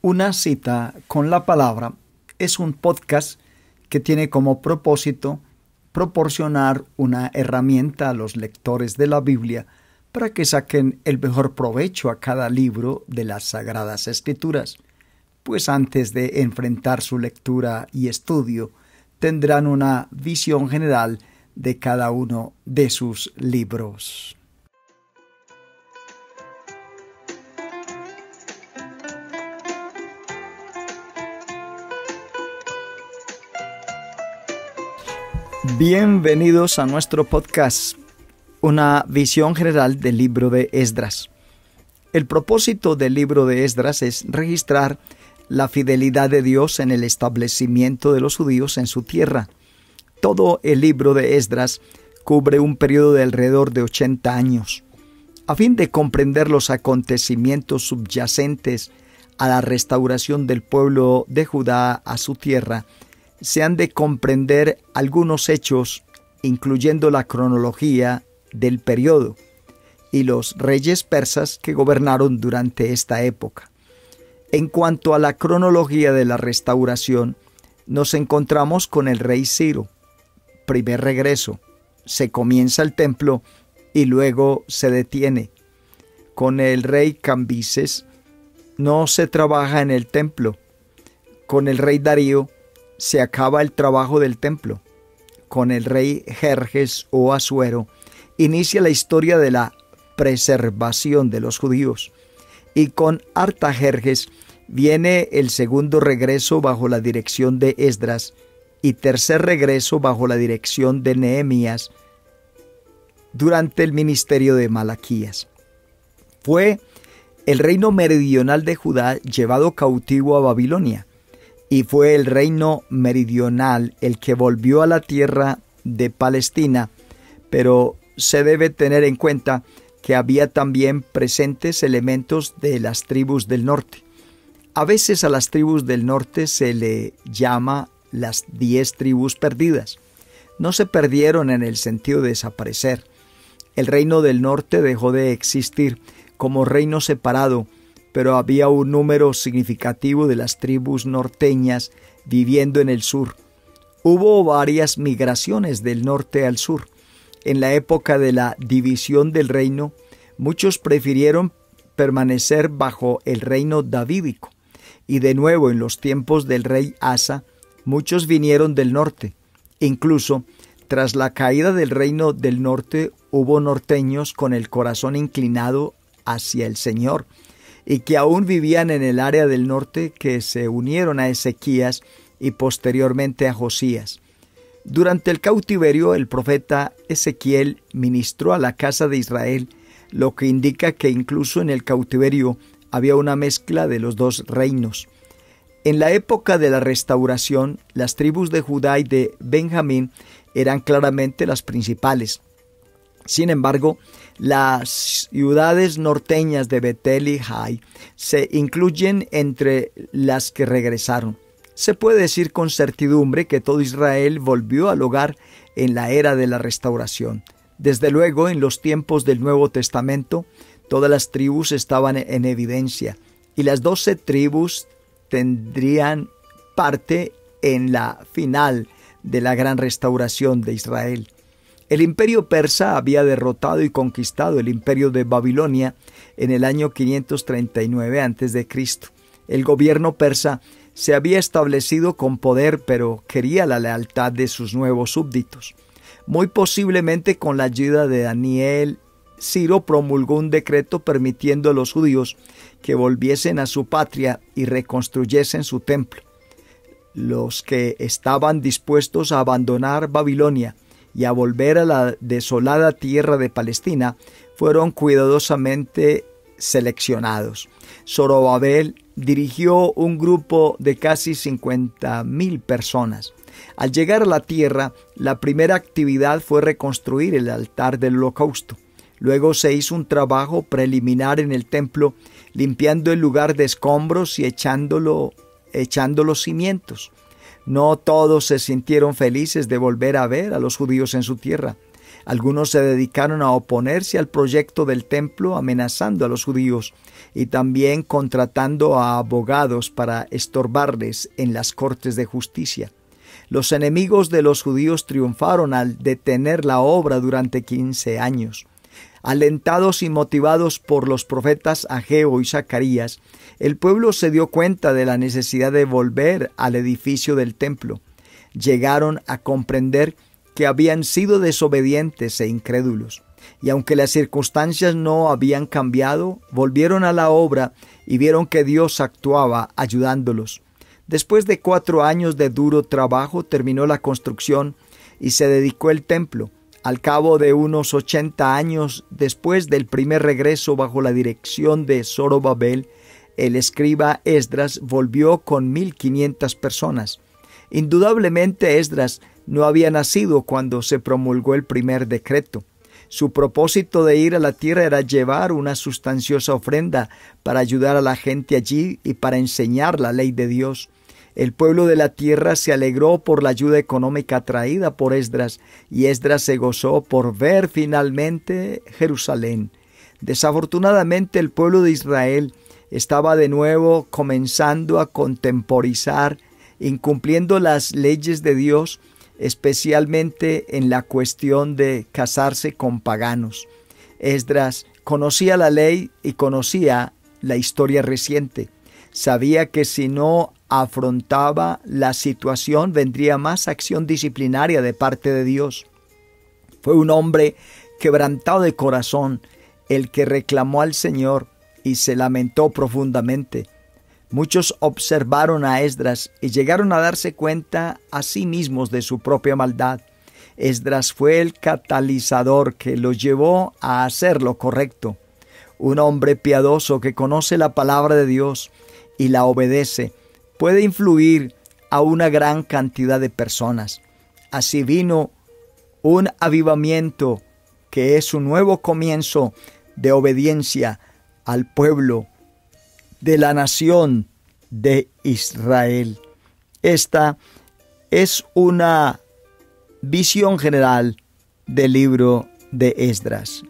Una cita con la palabra es un podcast que tiene como propósito proporcionar una herramienta a los lectores de la Biblia para que saquen el mejor provecho a cada libro de las Sagradas Escrituras, pues antes de enfrentar su lectura y estudio tendrán una visión general de cada uno de sus libros. Bienvenidos a nuestro podcast, una visión general del libro de Esdras. El propósito del libro de Esdras es registrar la fidelidad de Dios en el establecimiento de los judíos en su tierra. Todo el libro de Esdras cubre un periodo de alrededor de 80 años. A fin de comprender los acontecimientos subyacentes a la restauración del pueblo de Judá a su tierra, se han de comprender algunos hechos, incluyendo la cronología del periodo y los reyes persas que gobernaron durante esta época. En cuanto a la cronología de la restauración, nos encontramos con el rey Ciro. Primer regreso, se comienza el templo y luego se detiene. Con el rey Cambises no se trabaja en el templo. Con el rey Darío se acaba el trabajo del templo. Con el rey Jerjes o Asuero inicia la historia de la preservación de los judíos. Y con Artajerjes viene el segundo regreso bajo la dirección de Esdras y tercer regreso bajo la dirección de Nehemías durante el ministerio de Malaquías. Fue el reino meridional de Judá llevado cautivo a Babilonia, y fue el reino meridional el que volvió a la tierra de Palestina, pero se debe tener en cuenta que había también presentes elementos de las tribus del norte. A veces a las tribus del norte se le llama las 10 tribus perdidas. No se perdieron en el sentido de desaparecer. El reino del norte dejó de existir como reino separado, pero había un número significativo de las tribus norteñas viviendo en el sur. Hubo varias migraciones del norte al sur. En la época de la división del reino, muchos prefirieron permanecer bajo el reino davídico. Y de nuevo, en los tiempos del rey Asa, muchos vinieron del norte. Incluso, tras la caída del reino del norte, hubo norteños con el corazón inclinado hacia el Señor, y que aún vivían en el área del norte, que se unieron a Ezequías y posteriormente a Josías. Durante el cautiverio, el profeta Ezequiel ministró a la casa de Israel, lo que indica que incluso en el cautiverio había una mezcla de los dos reinos. En la época de la restauración, las tribus de Judá y de Benjamín eran claramente las principales. Sin embargo, las ciudades norteñas de Betel y Jai se incluyen entre las que regresaron. Se puede decir con certidumbre que todo Israel volvió al hogar en la era de la restauración. Desde luego, en los tiempos del Nuevo Testamento, todas las tribus estaban en evidencia, y las 12 tribus tendrían parte en la final de la gran restauración de Israel. El imperio persa había derrotado y conquistado el imperio de Babilonia en el año 539 a.C. El gobierno persa se había establecido con poder, pero quería la lealtad de sus nuevos súbditos. Muy posiblemente con la ayuda de Daniel, Ciro promulgó un decreto permitiendo a los judíos que volviesen a su patria y reconstruyesen su templo. Los que estaban dispuestos a abandonar Babilonia y a volver a la desolada tierra de Palestina fueron cuidadosamente seleccionados. Zorobabel dirigió un grupo de casi 50,000 personas. Al llegar a la tierra, la primera actividad fue reconstruir el altar del holocausto. Luego se hizo un trabajo preliminar en el templo, limpiando el lugar de escombros y echando los cimientos. No todos se sintieron felices de volver a ver a los judíos en su tierra. Algunos se dedicaron a oponerse al proyecto del templo, amenazando a los judíos y también contratando a abogados para estorbarles en las cortes de justicia. Los enemigos de los judíos triunfaron al detener la obra durante 15 años. Alentados y motivados por los profetas Ageo y Zacarías, el pueblo se dio cuenta de la necesidad de volver al edificio del templo. Llegaron a comprender que habían sido desobedientes e incrédulos, y aunque las circunstancias no habían cambiado, volvieron a la obra y vieron que Dios actuaba ayudándolos. Después de 4 años de duro trabajo, terminó la construcción y se dedicó el templo. Al cabo de unos 80 años después del primer regreso bajo la dirección de Zorobabel, el escriba Esdras volvió con 1,500 personas. Indudablemente Esdras no había nacido cuando se promulgó el primer decreto. Su propósito de ir a la tierra era llevar una sustanciosa ofrenda para ayudar a la gente allí y para enseñar la ley de Dios. El pueblo de la tierra se alegró por la ayuda económica traída por Esdras, y Esdras se gozó por ver finalmente Jerusalén. Desafortunadamente, el pueblo de Israel estaba de nuevo comenzando a contemporizar, incumpliendo las leyes de Dios, especialmente en la cuestión de casarse con paganos. Esdras conocía la ley y conocía la historia reciente. Sabía que si no afrontaba la situación, vendría más acción disciplinaria de parte de Dios. Fue un hombre quebrantado de corazón, el que reclamó al Señor y se lamentó profundamente. Muchos observaron a Esdras y llegaron a darse cuenta a sí mismos de su propia maldad. Esdras fue el catalizador que los llevó a hacer lo correcto. Un hombre piadoso que conoce la palabra de Dios y la obedece puede influir a una gran cantidad de personas. Así vino un avivamiento que es un nuevo comienzo de obediencia al pueblo de la nación de Israel. Esta es una visión general del libro de Esdras.